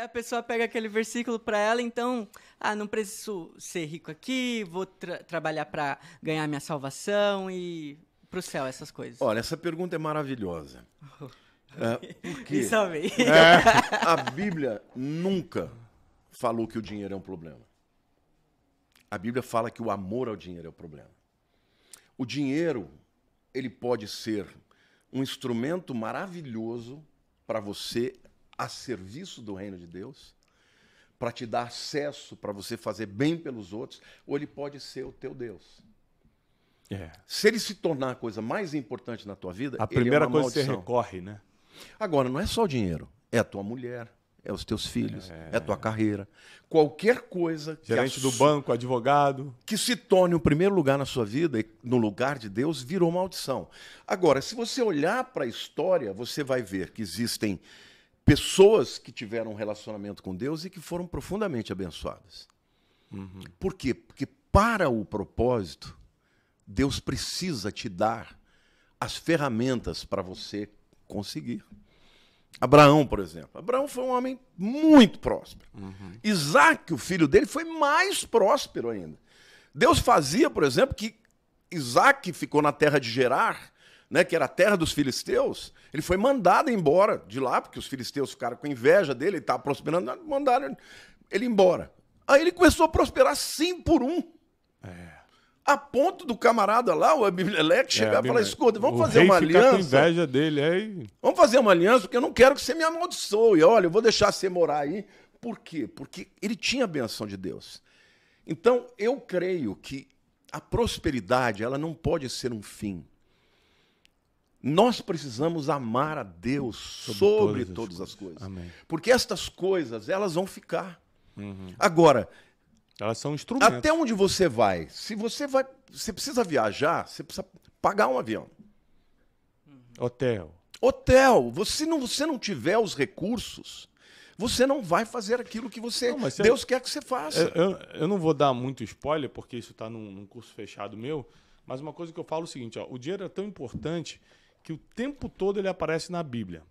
Aí a pessoa pega aquele versículo para ela, então, não preciso ser rico aqui, vou trabalhar para ganhar minha salvação e pro céu, essas coisas. Olha, essa pergunta é maravilhosa. Por quê? Isso amei. A Bíblia nunca falou que o dinheiro é um problema. A Bíblia fala que o amor ao dinheiro é o problema. O dinheiro, ele pode ser um instrumento maravilhoso para você a serviço do reino de Deus, para te dar acesso, para você fazer bem pelos outros, ou ele pode ser o teu Deus. Se ele se tornar a coisa mais importante na tua vida, a primeira ele é uma coisa que maldição. você recorre, né? Agora, não é só o dinheiro, é a tua mulher, é os teus filhos, é a tua carreira. Qualquer coisa gerente do banco, advogado, que se torne o primeiro lugar na sua vida, e no lugar de Deus, virou maldição. Agora, se você olhar para a história, você vai ver que existem pessoas que tiveram um relacionamento com Deus e que foram profundamente abençoadas. Por quê? Porque para o propósito, Deus precisa te dar as ferramentas para você conseguir. Abraão, por exemplo. Abraão foi um homem muito próspero. Isaac, o filho dele, foi mais próspero ainda. Deus fazia, por exemplo, que Isaac ficou na terra de Gerar, né, que era a terra dos filisteus. Ele foi mandado embora de lá, porque os filisteus ficaram com inveja dele, ele estava prosperando, mandaram ele embora. Aí ele começou a prosperar 100 por 1. A ponto do camarada lá, o Abimeleque, chegar e falar, escuta, vamos fazer uma aliança. Com inveja dele, aí. Vamos fazer uma aliança, porque eu não quero que você me amaldiçoe. Olha, eu vou deixar você morar aí. Por quê? Porque ele tinha a benção de Deus. Então, eu creio que a prosperidade, ela não pode ser um fim. Nós precisamos amar a Deus sobre todas as coisas. Amém. Porque estas coisas, elas vão ficar. Agora, elas são instrumentos. até onde você vai? Se você vai, você precisa viajar, você precisa pagar um avião. Hotel. Se você não tiver os recursos, você não vai fazer aquilo que Deus quer que você faça. Eu não vou dar muito spoiler, porque isso está num curso fechado meu, mas uma coisa que eu falo é o seguinte, o dinheiro é tão importante que o tempo todo ele aparece na Bíblia.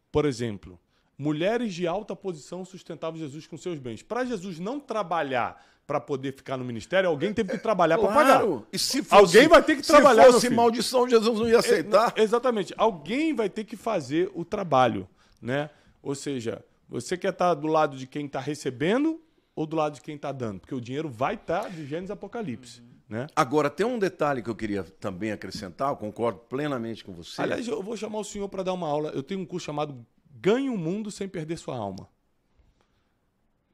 Por exemplo, mulheres de alta posição sustentavam Jesus com seus bens. Para Jesus não trabalhar para poder ficar no ministério, alguém teve que trabalhar para pagar. E se fosse, alguém vai ter que trabalhar. Se fosse maldição, Jesus não ia aceitar. Exatamente. Alguém vai ter que fazer o trabalho, né? Ou seja, você quer estar do lado de quem está recebendo ou do lado de quem está dando? Porque o dinheiro vai estar de Gênesis e Apocalipse. Né? Agora, tem um detalhe que eu queria também acrescentar, eu concordo plenamente com você. Aliás, eu vou chamar o senhor para dar uma aula. Eu tenho um curso chamado Ganhe o Mundo Sem Perder Sua Alma.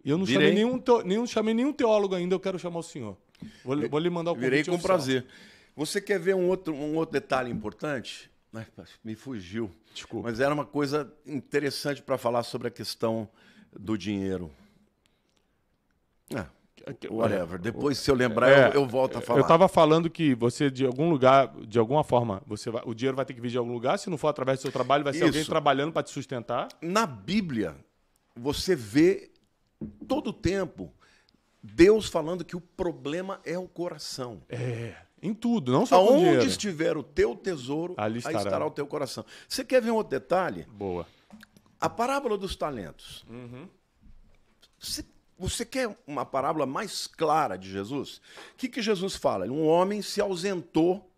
E eu não chamei nenhum teólogo ainda, eu quero chamar o senhor. Vou lhe mandar o convite. Virei com prazer. Você quer ver um outro detalhe importante? Me fugiu. Desculpa. Mas era uma coisa interessante para falar sobre a questão do dinheiro. Whatever. Depois, se eu lembrar, eu volto a falar. Eu estava falando que você, de algum lugar, de alguma forma, o dinheiro vai ter que vir de algum lugar. Se não for através do seu trabalho, vai ser alguém trabalhando para te sustentar. Na Bíblia, você vê todo o tempo Deus falando que o problema é o coração. Em tudo, não só com dinheiro. Aonde estiver o teu tesouro, aí estará o teu coração. Você quer ver um outro detalhe? Boa. A parábola dos talentos. Você quer uma parábola mais clara de Jesus? O que Jesus fala? Um homem se ausentou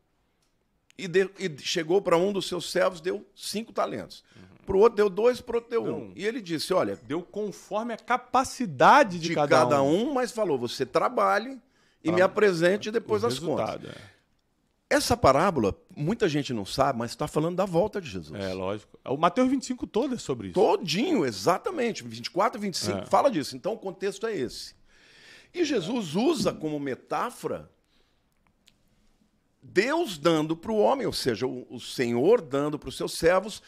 e chegou para um dos seus servos, deu 5 talentos. Para o outro deu 2, para o outro deu 1. E ele disse, olha... Deu conforme a capacidade de cada um. Mas falou, você trabalhe e me apresente depois as contas. Essa parábola, muita gente não sabe, mas está falando da volta de Jesus. Lógico. O Mateus 25 todo é sobre isso. Todinho, exatamente. 24 e 25 fala disso. Então, o contexto é esse. E Jesus usa como metáfora Deus dando para o homem, ou seja, o Senhor dando para os seus servos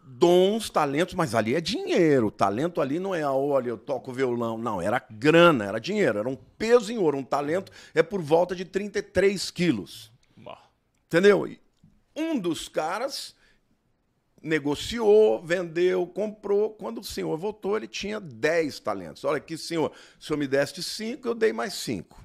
dons, talentos, mas ali é dinheiro. O talento ali não é, olha, eu toco violão. Não, era grana, era dinheiro, era um peso em ouro. Um talento é por volta de 33 quilos. Entendeu? Um dos caras negociou, vendeu, comprou. Quando o senhor voltou, ele tinha 10 talentos. Olha aqui, senhor, o senhor me deste 5, eu dei mais 5.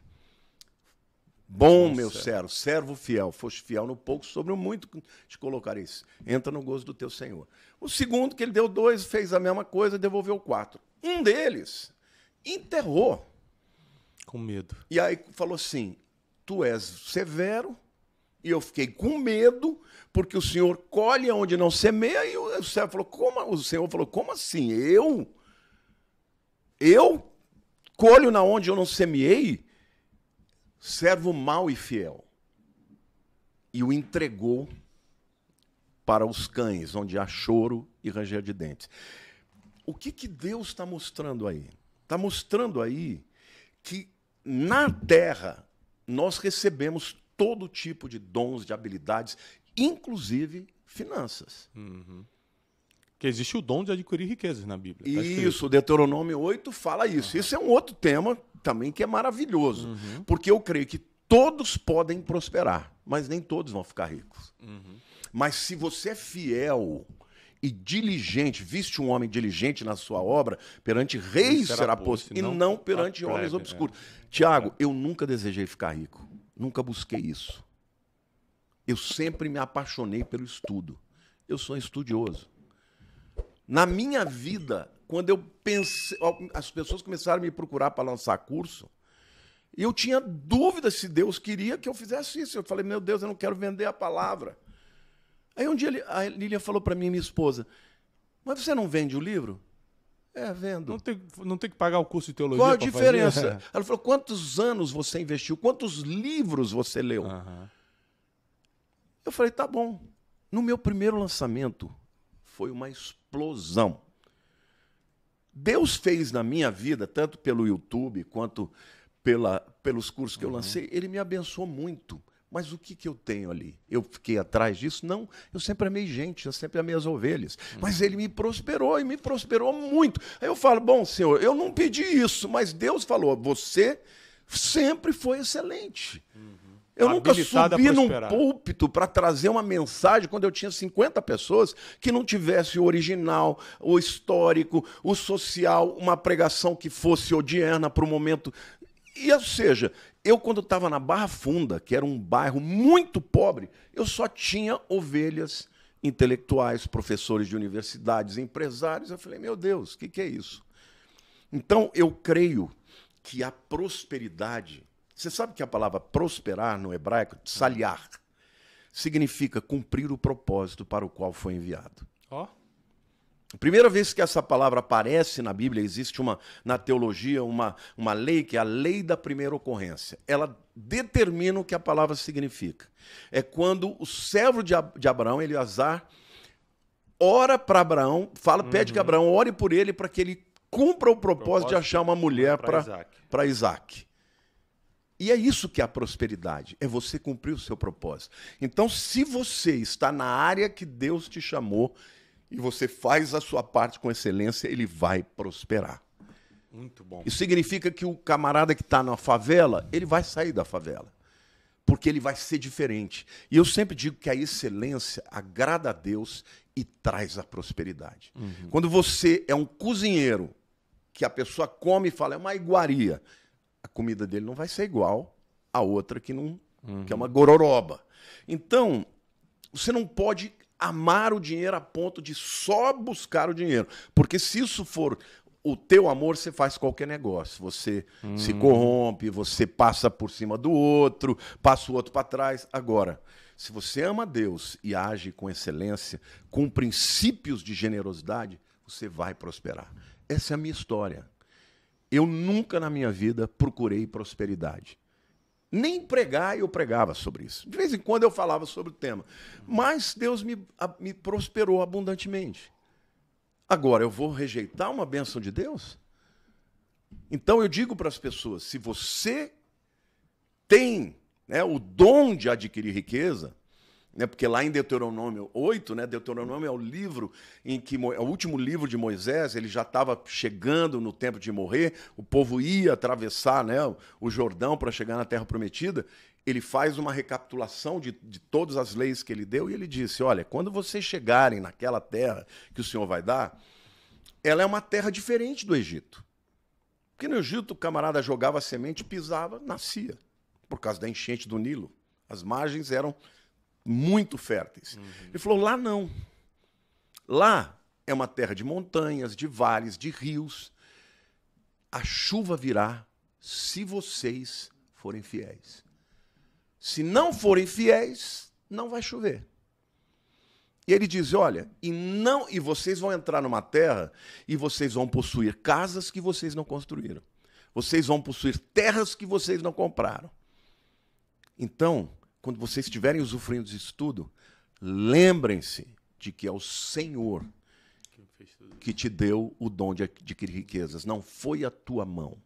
Bom, meu servo fiel. Foste fiel no pouco, sobre o muito te colocarei isso. Entra no gozo do teu senhor. O segundo, que ele deu 2, fez a mesma coisa, devolveu 4. Um deles enterrou. Com medo. E aí falou assim, tu és severo, e eu fiquei com medo, porque o Senhor colhe onde não semeia, e o Senhor falou, como assim? Eu colho na onde eu não semeei? Servo mau e fiel. E o entregou para os cães, onde há choro e ranger de dentes. O que Deus está mostrando aí? Está mostrando aí que na terra nós recebemos todo tipo de dons, de habilidades, inclusive finanças. Que existe o dom de adquirir riquezas na Bíblia. Tá Isso, Deuteronômio 8 fala isso. Isso é um outro tema também que é maravilhoso, porque eu creio que todos podem prosperar, mas nem todos vão ficar ricos. Mas se você é fiel e diligente, viste um homem diligente na sua obra, perante reis será posto, e não perante homens obscuros. Tiago, eu nunca desejei ficar rico, nunca busquei isso. Eu sempre me apaixonei pelo estudo. Eu sou estudioso. Na minha vida, quando eu pensei, as pessoas começaram a me procurar para lançar curso, e eu tinha dúvida se Deus queria que eu fizesse isso. Eu falei, meu Deus, eu não quero vender a palavra. Aí um dia a Lília falou para mim, minha esposa, mas você não vende o livro? É, vendo. Não tem que pagar o curso de teologia. Qual a diferença? Ela falou, quantos anos você investiu? Quantos livros você leu? Eu falei, tá bom. No meu primeiro lançamento, foi uma explosão. Deus fez na minha vida, tanto pelo YouTube quanto pelos cursos que eu lancei, ele me abençoou muito. Mas o que eu tenho ali? Eu fiquei atrás disso? Não, eu sempre amei gente, eu sempre amei as ovelhas. Mas ele me prosperou, e me prosperou muito. Aí eu falo, bom, Senhor, eu não pedi isso, mas Deus falou, você sempre foi excelente. Eu nunca subi num púlpito para trazer uma mensagem quando eu tinha 50 pessoas que não tivesse o original, o histórico, o social, uma pregação que fosse odierna para o momento. E, ou seja, eu quando estava na Barra Funda, que era um bairro muito pobre, eu só tinha ovelhas intelectuais, professores de universidades, empresários. Eu falei, meu Deus, o que é isso? Então, eu creio que a prosperidade... Você sabe que a palavra prosperar no hebraico, tsaliar, significa cumprir o propósito para o qual foi enviado. A primeira vez que essa palavra aparece na Bíblia, existe na teologia uma lei, que é a lei da primeira ocorrência. Ela determina o que a palavra significa. É quando o servo de Abraão, Eleazar, ora para Abraão, pede que Abraão ore por ele para que ele cumpra o propósito de achar uma mulher para Isaac. E é isso que é a prosperidade, é você cumprir o seu propósito. Então, se você está na área que Deus te chamou e você faz a sua parte com excelência, ele vai prosperar. Muito bom. Isso significa que o camarada que está na favela, ele vai sair da favela, porque ele vai ser diferente. E eu sempre digo que a excelência agrada a Deus e traz a prosperidade. Quando você é um cozinheiro, que a pessoa come e fala, é uma iguaria, a comida dele não vai ser igual a outra que é uma gororoba. Então, você não pode amar o dinheiro a ponto de só buscar o dinheiro. Porque se isso for o teu amor, você faz qualquer negócio. Você se corrompe, você passa por cima do outro, passa o outro para trás. Agora, se você ama Deus e age com excelência, com princípios de generosidade, você vai prosperar. Essa é a minha história. Eu nunca na minha vida procurei prosperidade. Nem pregar eu pregava sobre isso. De vez em quando eu falava sobre o tema. Mas Deus me prosperou abundantemente. Agora, eu vou rejeitar uma bênção de Deus? Então eu digo para as pessoas, se você tem, né, o dom de adquirir riqueza, né, porque lá em Deuteronômio 8, né, Deuteronômio é o livro em que é o último livro de Moisés, ele já estava chegando no tempo de morrer, o povo ia atravessar, né, o Jordão para chegar na Terra Prometida. Ele faz uma recapitulação de todas as leis que ele deu e ele disse, olha, quando vocês chegarem naquela terra que o Senhor vai dar, ela é uma terra diferente do Egito. Porque no Egito o camarada jogava a semente, pisava, nascia, por causa da enchente do Nilo. As margens eram muito férteis. Ele falou, lá não. Lá é uma terra de montanhas, de vales, de rios. a chuva virá se vocês forem fiéis. Se não forem fiéis, não vai chover. E ele diz, olha, e vocês vão entrar numa terra e vocês vão possuir casas que vocês não construíram. Vocês vão possuir terras que vocês não compraram. Então, quando vocês estiverem usufruindo disso tudo, lembrem-se de que é o Senhor que te deu o dom de adquirir riquezas. Não foi a tua mão.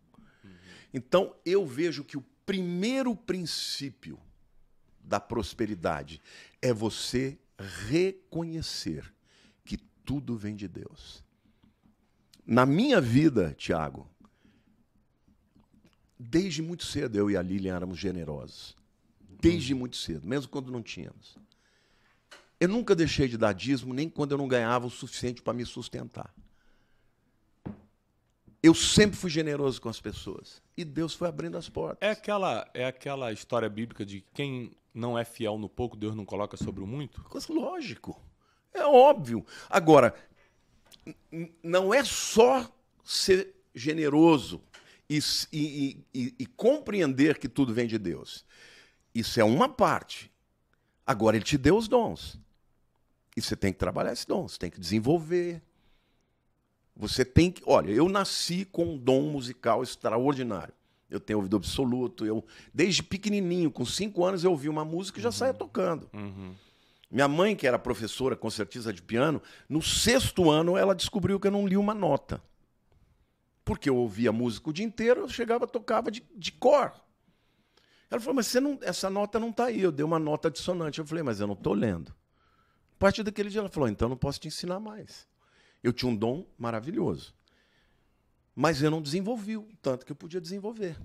Então, eu vejo que o primeiro princípio da prosperidade é você reconhecer que tudo vem de Deus. Na minha vida, Tiago, desde muito cedo eu e a Lilian éramos generosos. Desde muito cedo, mesmo quando não tínhamos. Eu nunca deixei de dar dízimo, nem quando eu não ganhava o suficiente para me sustentar. Eu sempre fui generoso com as pessoas. E Deus foi abrindo as portas. É aquela história bíblica de quem não é fiel no pouco, Deus não coloca sobre o muito? Lógico. É óbvio. Agora, não é só ser generoso e compreender que tudo vem de Deus. Isso é uma parte. Agora, ele te deu os dons. E você tem que trabalhar esses dons, tem que desenvolver. Você tem que... Olha, eu nasci com um dom musical extraordinário. Eu tenho ouvido absoluto. Desde pequenininho, com 5 anos, eu ouvi uma música e já saía tocando. Minha mãe, que era professora, concertista de piano, no 6º ano ela descobriu que eu não li uma nota. Porque eu ouvia música o dia inteiro, eu chegava, tocava de cor. Ela falou, mas essa nota não está aí. Eu dei uma nota dissonante. Eu falei, mas eu não estou lendo. A partir daquele dia ela falou, então eu não posso te ensinar mais. Eu tinha um dom maravilhoso. Mas eu não desenvolvi o tanto que eu podia desenvolver.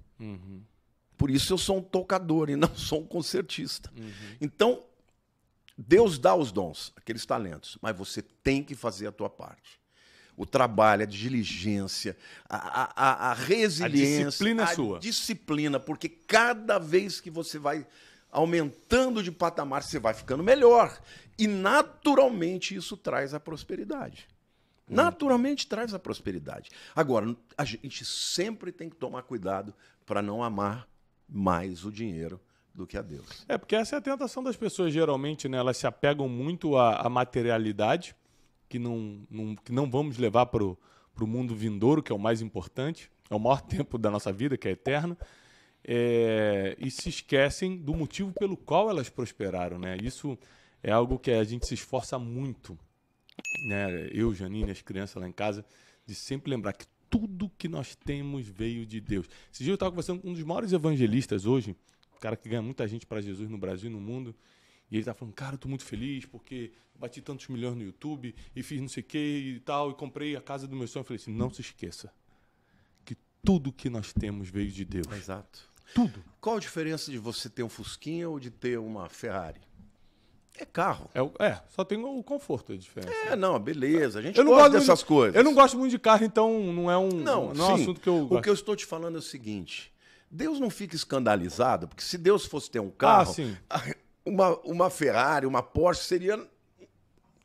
Por isso eu sou um tocador e não sou um concertista. Então, Deus dá os dons, aqueles talentos, mas você tem que fazer a tua parte. O trabalho, a diligência, a resiliência. A disciplina é sua. A disciplina, porque cada vez que você vai aumentando de patamar, você vai ficando melhor. E naturalmente isso traz a prosperidade. Naturalmente traz a prosperidade. Agora, a gente sempre tem que tomar cuidado para não amar mais o dinheiro do que a Deus. Porque essa é a tentação das pessoas, geralmente, né? Elas se apegam muito à materialidade, que não vamos levar para o mundo vindouro, que é o mais importante, é o maior tempo da nossa vida, que é eterno, e se esquecem do motivo pelo qual elas prosperaram, né? Isso é algo que a gente se esforça muito, né? Eu, Janine, as crianças lá em casa, de sempre lembrar que tudo que nós temos veio de Deus. Esse dia eu estava conversando com um dos maiores evangelistas hoje, um cara que ganha muita gente para Jesus no Brasil e no mundo, e ele tá falando, cara, eu tô muito feliz porque bati tantos milhões no YouTube e fiz não sei o que e tal, e comprei a casa do meu sonho. Eu falei assim, não se esqueça que tudo que nós temos veio de Deus. Exato. Tudo. Qual a diferença de você ter um Fusquinha ou de ter uma Ferrari? É carro. Só tem o conforto, a diferença. Não, beleza. A gente gosta dessas coisas. Eu não gosto muito de carro, então não é um assunto que eu gosto. O que eu estou te falando é o seguinte, Deus não fica escandalizado, porque se Deus fosse ter um carro... Uma Ferrari, uma Porsche seria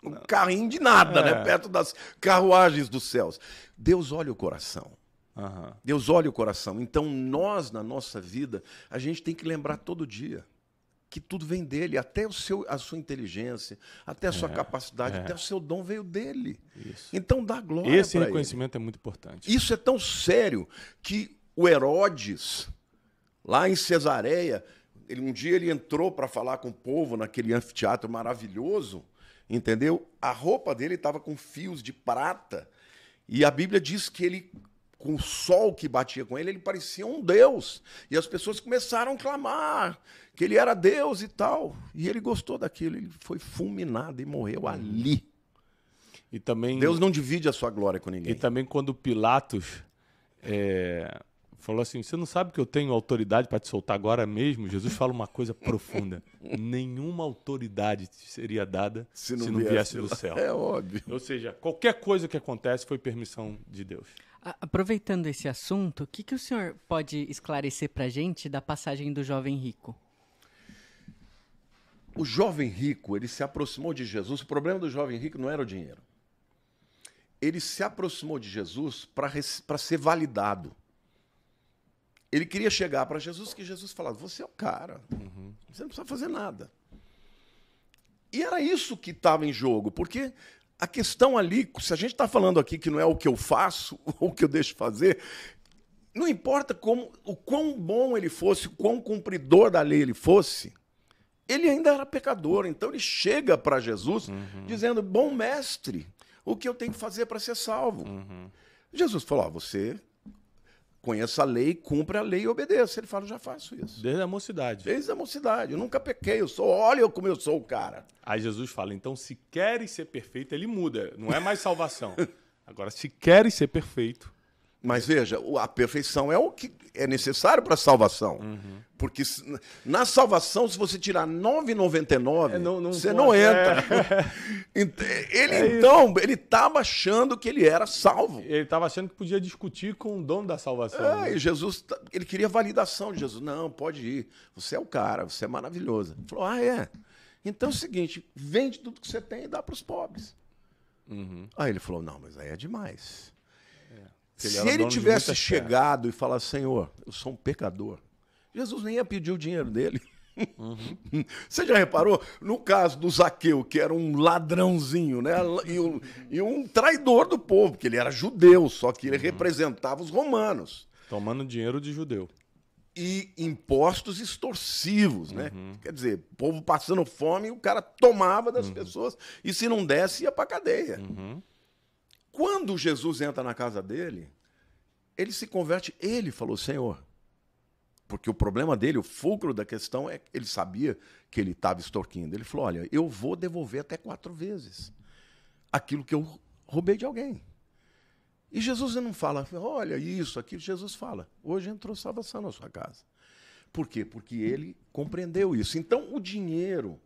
um carrinho de nada, né? Perto das carruagens dos céus. Deus olha o coração. Deus olha o coração. Então, nós, na nossa vida, a gente tem que lembrar todo dia que tudo vem dele, até a sua inteligência, até a sua capacidade, até o seu dom veio dele. Isso. Então, dá glória para ele. Esse reconhecimento é muito importante. Isso é tão sério que o Herodes, lá em Cesareia, um dia ele entrou para falar com o povo naquele anfiteatro maravilhoso, entendeu? A roupa dele estava com fios de prata. E a Bíblia diz que ele, com o sol que batia com ele parecia um deus. E as pessoas começaram a clamar que ele era Deus e tal. E ele gostou daquilo, ele foi fulminado e morreu ali. E também, Deus não divide a sua glória com ninguém. E também quando Pilatos... falou assim, você não sabe que eu tenho autoridade para te soltar agora mesmo? Jesus fala uma coisa profunda. Nenhuma autoridade seria dada se não viesse do céu. É óbvio. Ou seja, qualquer coisa que acontece foi permissão de Deus. Aproveitando esse assunto, o que o senhor pode esclarecer para a gente da passagem do jovem rico? O jovem rico, ele se aproximou de Jesus. O problema do jovem rico não era o dinheiro. Ele se aproximou de Jesus para ser validado. Ele queria chegar para Jesus, que Jesus falava, você é o cara, você não precisa fazer nada. E era isso que estava em jogo, porque a questão ali, se a gente está falando aqui que não é o que eu faço, ou o que eu deixo fazer, não importa o quão bom ele fosse, o quão cumpridor da lei ele fosse, ele ainda era pecador. Então ele chega para Jesus dizendo, bom mestre, o que eu tenho que fazer para ser salvo? Jesus falou, você conheça a lei, cumpre a lei e obedeça. Ele fala, já faço isso. Desde a mocidade. Desde a mocidade, eu nunca pequei, olha como eu sou o cara. Aí Jesus fala, então se queres ser perfeito, ele muda, não é mais salvação. Agora, se queres ser perfeito... Mas veja, a perfeição é o que é necessário para a salvação. Porque na salvação, se você tirar 9,99, você não entra. Ele estava achando que ele era salvo. Ele estava achando que podia discutir com o dono da salvação. E Jesus, ele queria validação de Jesus. Não, pode ir. Você é o cara, você é maravilhoso. Ele falou, é. Então é o seguinte, vende tudo que você tem e dá para os pobres. Aí ele falou, não, mas aí é demais. Se ele tivesse chegado e falado, Senhor, eu sou um pecador, Jesus nem ia pedir o dinheiro dele. Você já reparou? No caso do Zaqueu, que era um ladrãozinho, né? E um traidor do povo, porque ele era judeu, só que ele representava os romanos. Tomando dinheiro de judeu. E impostos extorsivos, né? Quer dizer, o povo passando fome, o cara tomava das pessoas, e se não desse, ia para cadeia. Quando Jesus entra na casa dele, ele se converte, ele falou, Senhor, porque o problema dele, o fulcro da questão é que ele sabia que ele estava extorquindo. Ele falou, olha, eu vou devolver até 4 vezes aquilo que eu roubei de alguém. E Jesus não fala, olha isso, aquilo. Jesus fala, hoje entrou salvação na sua casa. Por quê? Porque ele compreendeu isso. Então, o dinheiro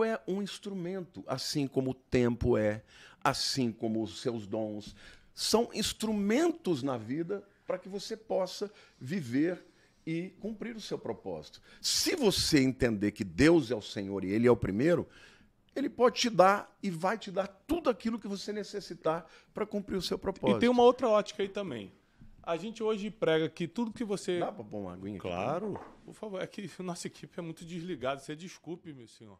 é um instrumento, assim como o tempo é, assim como os seus dons. São instrumentos na vida para que você possa viver e cumprir o seu propósito. Se você entender que Deus é o Senhor e Ele é o primeiro, Ele pode te dar e vai te dar tudo aquilo que você necessitar para cumprir o seu propósito. E tem uma outra ótica aí também. A gente hoje prega que tudo que você... Dá para pôr uma aguinha aqui? Claro, por favor. É que nossa equipe é muito desligada. Você desculpe, meu senhor.